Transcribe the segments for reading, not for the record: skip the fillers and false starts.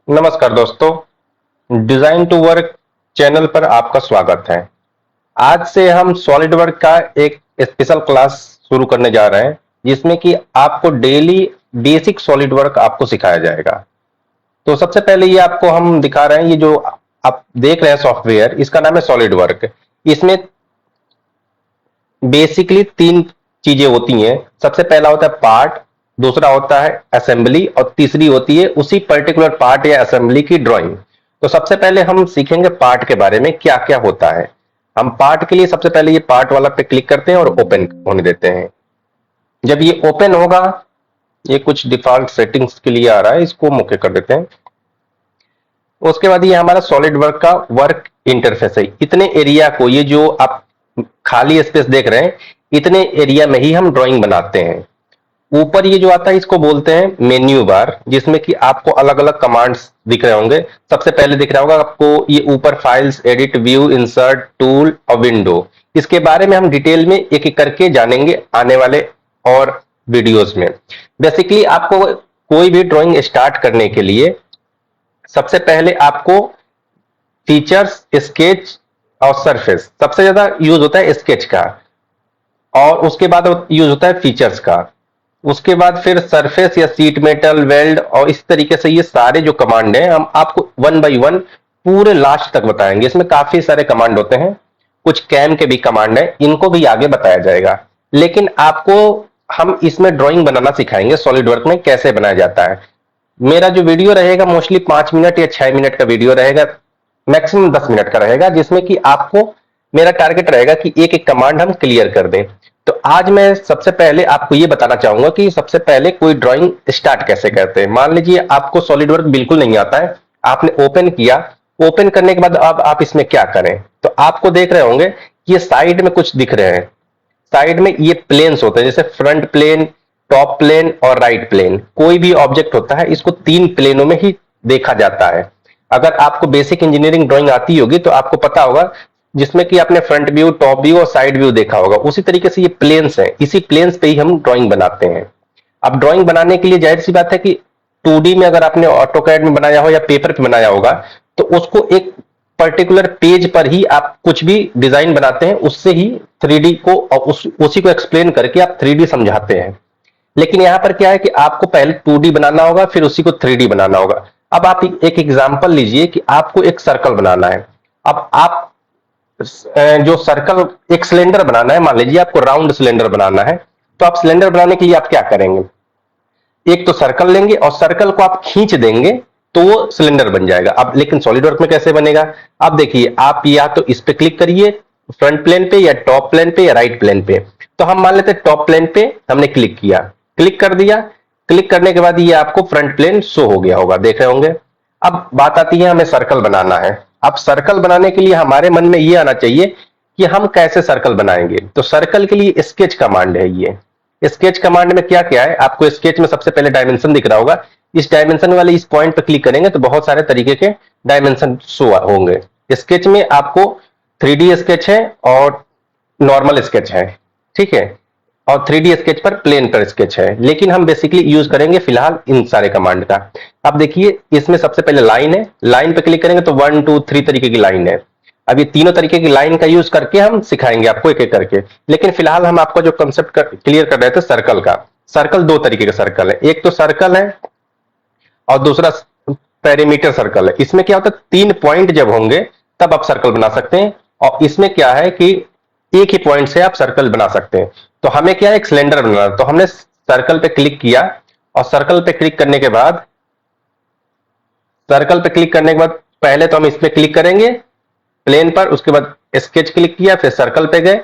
नमस्कार दोस्तों, design to work channel पर आपका स्वागत है। आज से हम सॉलिड वर्क का एक स्पेशल क्लास शुरू करने जा रहे हैं, जिसमें कि आपको डेली बेसिक सॉलिड वर्क आपको सिखाया जाएगा। तो सबसे पहले ये आपको हम दिखा रहे हैं, ये जो आप देख रहे हैं सॉफ्टवेयर, इसका नाम है सॉलिड वर्क। इसमें बेसिकली तीन चीजें होती हैं। सबसे पहला होता है पार्ट, दूसरा होता है असेंबली और तीसरी होती है उसी पर्टिकुलर पार्ट या असेंबली की ड्राइंग। तो सबसे पहले हम सीखेंगे पार्ट के बारे में, क्या क्या होता है। हम पार्ट के लिए सबसे पहले ये पार्ट वाला पे क्लिक करते हैं और ओपन होने देते हैं। जब ये ओपन होगा, ये कुछ डिफॉल्ट सेटिंग्स के लिए आ रहा है, इसको हम ओके कर देते हैं। उसके बाद ये हमारा सॉलिड वर्क का वर्क इंटरफेस है। इतने एरिया को, ये जो आप खाली स्पेस देख रहे हैं, इतने एरिया में ही हम ड्राइंग बनाते हैं। ऊपर ये जो आता है इसको बोलते हैं मेन्यू बार, जिसमें कि आपको अलग अलग कमांड्स दिख रहे होंगे। सबसे पहले दिख रहा होगा आपको ये ऊपर files, edit, view, insert, tool और विंडो। इसके बारे में हम डिटेल में एक एक करके जानेंगे आने वाले और वीडियोस में। बेसिकली आपको कोई भी ड्राइंग स्टार्ट करने के लिए सबसे पहले आपको फीचर्स, स्केच और सरफेस, सबसे ज्यादा यूज होता है स्केच का, और उसके बाद यूज होता है फीचर्स का। उसके बाद फिर सरफेस या सीट मेटल, वेल्ड और इस तरीके से ये सारे जो कमांड हैं हम आपको वन बाय वन पूरे लास्ट तक बताएंगे। इसमें काफी सारे कमांड होते हैं, कुछ कैम के भी कमांड है, इनको भी आगे बताया जाएगा। लेकिन आपको हम इसमें ड्राइंग बनाना सिखाएंगे, सॉलिड वर्क में कैसे बनाया जाता है। मेरा जो वीडियो रहेगा मोस्टली 5 मिनट या 6 मिनट का वीडियो रहेगा, मैक्सिमम 10 मिनट का रहेगा, जिसमें कि आपको, मेरा टारगेट रहेगा कि एक एक कमांड हम क्लियर कर दें। तो आज मैं सबसे पहले आपको ये बताना चाहूंगा कि सबसे पहले कोई ड्राइंग स्टार्ट कैसे करते हैं। मान लीजिए आपको सॉलिड वर्क बिल्कुल नहीं आता है, आपने ओपन किया। ओपन करने के बाद अब आप इसमें क्या करें, तो आपको देख रहे होंगे कि ये साइड में कुछ दिख रहे हैं। साइड में ये प्लेन्स होते हैं, जैसे फ्रंट प्लेन, टॉप प्लेन और राइट प्लेन। कोई भी ऑब्जेक्ट होता है इसको तीन प्लेनों में ही देखा जाता है। अगर आपको बेसिक इंजीनियरिंग ड्राइंग आती होगी तो आपको पता होगा, जिसमें कि आपने फ्रंट व्यू, टॉप व्यू और साइड व्यू देखा होगा। उसी तरीके से ये प्लेन्स हैं, इसी प्लेन्स पे ही हम ड्राइंग बनाते हैं। अब ड्राइंग बनाने के लिए जाहिर सी बात है कि 2D में अगर आपने ऑटोकैड में बनाया हो या पेपर पे बनाया होगा, तो उसको एक पर्टिकुलर पेज पर ही आप कुछ भी डिजाइन बनाते हैं, उससे ही 3D को और उसी को एक्सप्लेन करके आप 3D समझाते हैं। लेकिन यहां पर क्या है कि आपको पहले 2D बनाना होगा, फिर उसी को 3D बनाना होगा। अब आप एक एग्जांपल लीजिए कि आपको एक सर्कल बनाना है। अब आप जो सर्कल, एक सिलेंडर बनाना है, मान लीजिए आपको राउंड सिलेंडर बनाना है। तो आप सिलेंडर बनाने के लिए आप क्या करेंगे, एक तो सर्कल लेंगे और सर्कल को आप खींच देंगे तो वो सिलेंडर बन जाएगा। अब लेकिन सॉलिड वर्क में कैसे बनेगा, आप देखिए, आप या तो इस पे क्लिक करिए फ्रंट प्लेन पे, या टॉप प्लेन पे, या राइट प्लेन पे। तो हम मान लेते हैं टॉप प्लेन पे हमने क्लिक किया, क्लिक कर दिया। क्लिक करने के बाद ये आपको फ्रंट प्लेन शो हो गया होगा, देख रहे होंगे। अब बात आती है हमें सर्कल बनाना है। अब सर्कल बनाने के लिए हमारे मन में ये आना चाहिए कि हम कैसे सर्कल बनाएंगे। तो सर्कल के लिए स्केच कमांड है। ये स्केच कमांड में क्या क्या है, आपको स्केच में सबसे पहले डायमेंशन दिख रहा होगा। इस डायमेंशन वाले इस पॉइंट पर क्लिक करेंगे तो बहुत सारे तरीके के डायमेंशन शो होंगे। स्केच में आपको 3D स्केच है और नॉर्मल स्केच है, ठीक है, और 3D स्केच पर, प्लेन पर स्केच है। लेकिन हम बेसिकली यूज करेंगे फिलहाल इन सारे कमांड का। अब देखिए, इसमें सबसे पहले लाइन है, लाइन पे क्लिक करेंगे तो 1 2 3 तरीके की लाइन है। अब ये तीनों तरीके की लाइन का यूज करके हम सिखाएंगे आपको एक एक करके। लेकिन फिलहाल हम आपका जो कंसेप्ट क्लियर कर रहे थे सर्कल का। सर्कल दो तरीके का सर्कल है, एक तो सर्कल है और दूसरा पेरीमीटर सर्कल है। इसमें क्या होता है, 3 पॉइंट जब होंगे तब आप सर्कल बना सकते हैं। और इसमें क्या है कि एक ही पॉइंट से आप सर्कल बना सकते हैं। तो हमें क्या है, एक सिलेंडर बनाना है। तो हमने सर्कल पे क्लिक किया और सर्कल पे क्लिक करने के बाद, सर्कल पे क्लिक करने के बाद पहले तो हम इस पे क्लिक करेंगे प्लेन पर, उसके बाद स्केच क्लिक किया, फिर सर्कल पे गए।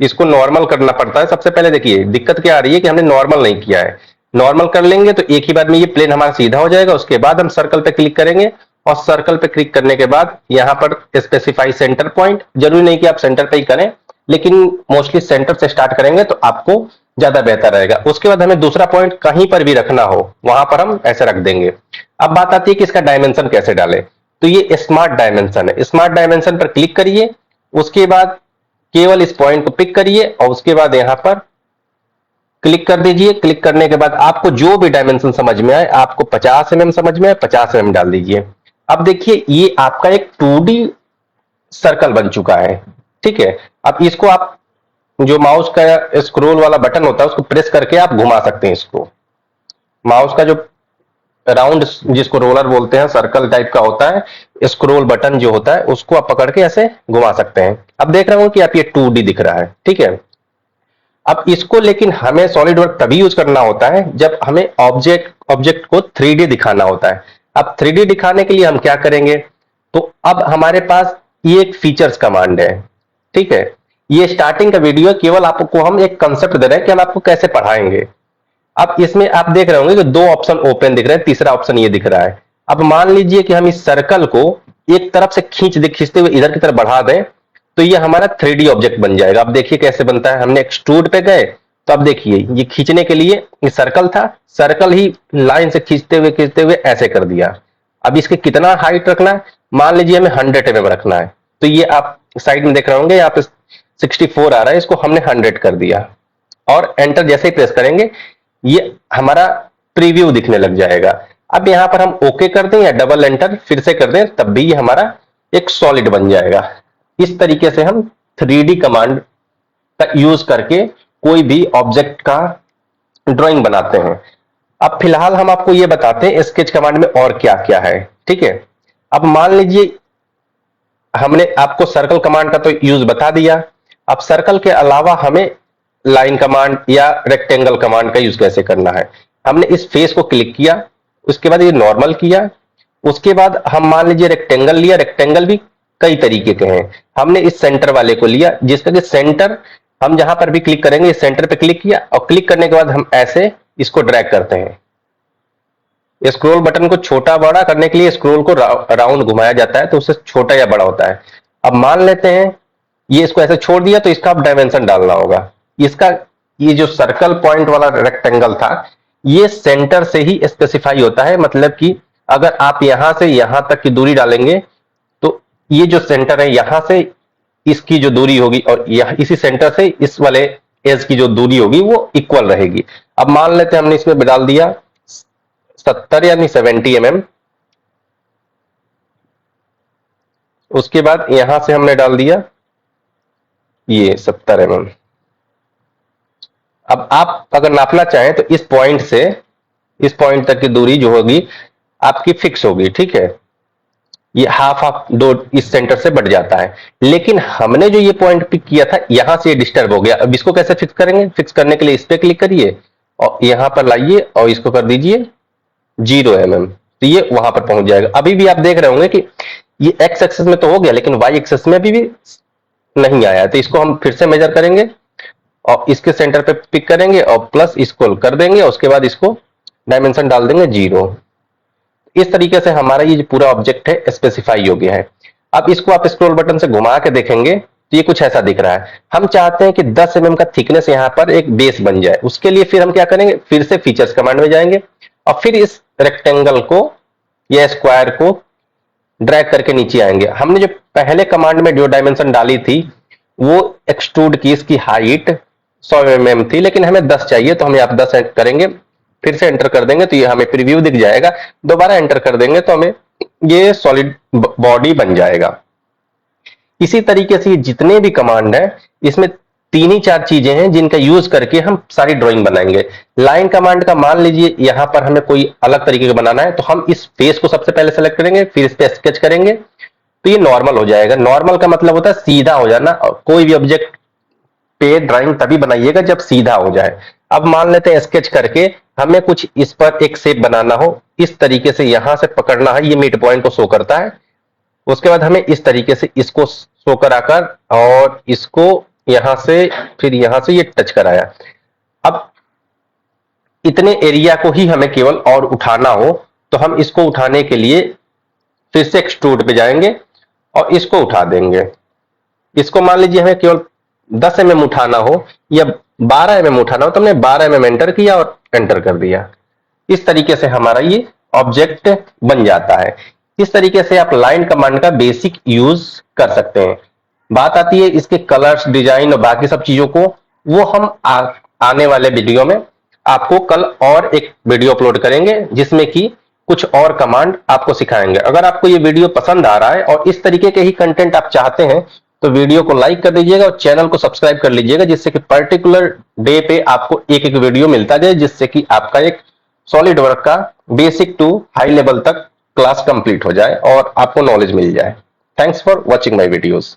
इसको नॉर्मल करना पड़ता है सबसे पहले। देखिए दिक्कत क्या आ रही है कि हमने नॉर्मल नहीं किया है। नॉर्मल कर लेंगे तो एक ही बार में ये प्लेन हमारा सीधा हो जाएगा। उसके बाद हम सर्कल पे क्लिक करेंगे और सर्कल पे क्लिक करने के बाद यहां पर स्पेसिफाई सेंटर पॉइंट। जरूरी नहीं कि आप सेंटर पे ही करें, लेकिन मोस्टली सेंटर से स्टार्ट करेंगे तो आपको ज्यादा बेहतर रहेगा। उसके बाद हमें दूसरा पॉइंट कहीं पर भी रखना हो वहां पर हम ऐसे रख देंगे। अब बात आती है कि इसका डायमेंशन कैसे डालें। तो ये स्मार्ट डायमेंशन है, स्मार्ट डायमेंशन पर क्लिक करिए। उसके बाद केवल इस पॉइंट को पिक करिए और उसके बाद यहां पर क्लिक कर दीजिए। क्लिक करने के बाद आपको जो भी डायमेंशन समझ में आए, आपको 50 mm समझ में आए 50 mm डाल दीजिए। अब देखिए ये आपका एक 2D सर्कल बन चुका है, ठीक है। अब इसको आप जो माउस का स्क्रोल वाला बटन होता है उसको प्रेस करके आप घुमा सकते हैं। इसको माउस का जो राउंड जिसको रोलर बोलते हैं, सर्कल टाइप का होता है, स्क्रोल बटन जो होता है उसको आप पकड़ के ऐसे घुमा सकते हैं। अब देख रहे हो कि आप ये 2D दिख रहा है, ठीक है। अब इसको लेकिन हमें सॉलिड वर्क तभी यूज करना होता है जब हमें ऑब्जेक्ट को 3D दिखाना होता है। अब 3D दिखाने के लिए हम क्या करेंगे, तो अब हमारे पास ये एक फीचर्स कमांड है, ठीक है। ये स्टार्टिंग का वीडियो, केवल आपको हम एक कंसेप्ट दे रहे हैं कि हम आपको कैसे पढ़ाएंगे। अब इसमें आप देख रहे होंगे कि दो ऑप्शन ओपन दिख रहे हैं, तीसरा ऑप्शन ये दिख रहा है। अब मान लीजिए कि हम इस सर्कल को एक तरफ से खींचते हुए इधर की तरफ बढ़ा दें, तो ये हमारा 3D ऑब्जेक्ट बन जाएगा। अब देखिए कैसे बनता है। हमने एक्सट्रूड पे गए तो अब देखिए ये खींचने के लिए ये सर्कल था, सर्कल ही लाइन से खींचते हुए ऐसे कर दिया। अब इसके कितना हाइट रखना है, मान लीजिए हमें 100 mm रखना है, तो ये आप साइड में देख रहे होंगे यहाँ पे 64 आ रहा है, इसको हमने 100 कर दिया और एंटर जैसे ही प्रेस करेंगे ये हमारा प्रीव्यू दिखने लग जाएगा। अब यहां पर हम ओके कर दें या डबल एंटर फिर से कर दें, तब भी ये हमारा एक सॉलिड बन जाएगा। इस तरीके से हम 3D कमांड का यूज करके कोई भी ऑब्जेक्ट का ड्राइंग बनाते हैं। अब फिलहाल हम आपको ये बताते हैं स्केच कमांड में और क्या क्या है, ठीक है। अब मान लीजिए हमने आपको सर्कल कमांड का तो यूज बता दिया। अब सर्कल के अलावा हमें लाइन कमांड या रेक्टेंगल कमांड का यूज कैसे करना है। हमने इस फेस को क्लिक किया, उसके बाद ये नॉर्मल किया, उसके बाद हम मान लीजिए रेक्टेंगल लिया। रेक्टेंगल भी कई तरीके के हैं, हमने इस सेंटर वाले को लिया जिसका कि सेंटर हम जहां पर भी क्लिक करेंगे इस सेंटर पे क्लिक किया और क्लिक करने के बाद हम ऐसे इसको ड्रैग करते हैं। स्क्रॉल बटन को छोटा बड़ा करने के लिए स्क्रॉल को राउंड घुमाया जाता है तो उससे छोटा या बड़ा होता है। अब मान लेते हैं ये इसको ऐसे छोड़ दिया तो इसका अब डायमेंशन डालना होगा। इसका ये जो सर्कल पॉइंट वाला रेक्टेंगल था ये सेंटर से ही स्पेसिफाई होता है, मतलब कि अगर आप यहां से यहां तक की दूरी डालेंगे तो ये जो सेंटर है यहां से इसकी जो दूरी होगी और यह इसी सेंटर से इस वाले एज की जो दूरी होगी वो इक्वल रहेगी। अब मान लेते हैं हमने इसमें डाल दिया 70 यानी 70 mm। उसके बाद यहां से हमने डाल दिया ये 70 mm। अब आप अगर नापना चाहें तो इस पॉइंट से इस पॉइंट तक की दूरी जो होगी आपकी फिक्स होगी, ठीक है। ये हाफ दो इस सेंटर से बढ़ जाता है, लेकिन हमने जो ये पॉइंट पिक किया था यहां से ये डिस्टर्ब हो गया। अब इसको कैसे फिक्स करेंगे, फिक्स करने के लिए इस पे क्लिक करिए और यहां पर लाइए और इसको कर दीजिए 0 mm, तो ये वहां पर पहुंच जाएगा। अभी भी आप देख रहे होंगे कि ये एक्स एक्सेस में तो हो गया लेकिन वाई एक्सेस में अभी भी नहीं आया, तो इसको हम फिर से मेजर करेंगे और इसके सेंटर पे पिक करेंगे और प्लस इसको कर देंगे और उसके बाद इसको डायमेंशन डाल देंगे 0। इस तरीके से हमारा ये जो पूरा ऑब्जेक्ट है स्पेसिफाई हो गया है। अब इसको आप स्क्रॉल बटन से घुमा के देखेंगे तो ये कुछ ऐसा दिख रहा है। हम चाहते हैं कि 10 mm का थिकनेस यहाँ पर एक बेस बन जाए, उसके लिए फिर हम क्या करेंगे, फिर से फीचर्स कमांड में जाएंगे और फिर इस रेक्टेंगल को या स्क्वायर को ड्रैग करके नीचे आएंगे। हमने जो पहले कमांड में जो डायमेंशन डाली थी वो एक्सट्रूड की इसकी हाइट 100 mm थी, लेकिन हमें 10 चाहिए तो हम यहाँ 10 करेंगे, फिर से एंटर कर देंगे तो ये हमें प्रीव्यू दिख जाएगा। दोबारा एंटर कर देंगे तो हमें ये सॉलिड बॉडी बन जाएगा। इसी तरीके से ये जितने भी कमांड है इसमें 3 ही 4 चीजें हैं जिनका यूज करके हम सारी ड्राइंग बनाएंगे। लाइन कमांड का मान लीजिए यहां पर हमें कोई अलग तरीके का बनाना है तो हम इस फेस को सबसे पहले सेलेक्ट करेंगे, फिर इस पे स्केच करेंगे तो ये नॉर्मल हो जाएगा। नॉर्मल का मतलब होता है सीधा हो जाना, और कोई भी ऑब्जेक्ट पे ड्राइंग तभी बनाइएगा जब सीधा हो जाए। अब मान लेते हैं स्केच करके हमें कुछ इस पर एक शेप बनाना हो, इस तरीके से यहां से पकड़ना है, ये मिड पॉइंट को शो करता है। उसके बाद हमें इस तरीके से इसको शो कराकर और इसको यहां से फिर यहां से ये टच कराया। अब इतने एरिया को ही हमें केवल और उठाना हो तो हम इसको उठाने के लिए फिर से एक्सट्रूड पे जाएंगे और इसको उठा देंगे। इसको मान लीजिए हमें केवल 10 mm उठाना हो या 12 mm उठाना हो तो हमने 12 mm एंटर किया और एंटर कर दिया। इस तरीके से हमारा ये ऑब्जेक्ट बन जाता है। इस तरीके से आप लाइन कमांड का बेसिक यूज कर सकते हैं। बात आती है इसके कलर्स, डिजाइन और बाकी सब चीजों को, वो हम आने वाले वीडियो में आपको कल और एक वीडियो अपलोड करेंगे जिसमें कि कुछ और कमांड आपको सिखाएंगे। अगर आपको ये वीडियो पसंद आ रहा है और इस तरीके के ही कंटेंट आप चाहते हैं तो वीडियो को लाइक कर दीजिएगा और चैनल को सब्सक्राइब कर लीजिएगा, जिससे कि पर्टिकुलर डे पे आपको एक एक वीडियो मिलता जाए, जिससे कि आपका एक सॉलिड वर्क का बेसिक टू हाई लेवल तक क्लास कंप्लीट हो जाए और आपको नॉलेज मिल जाए। Thanks for watching my videos.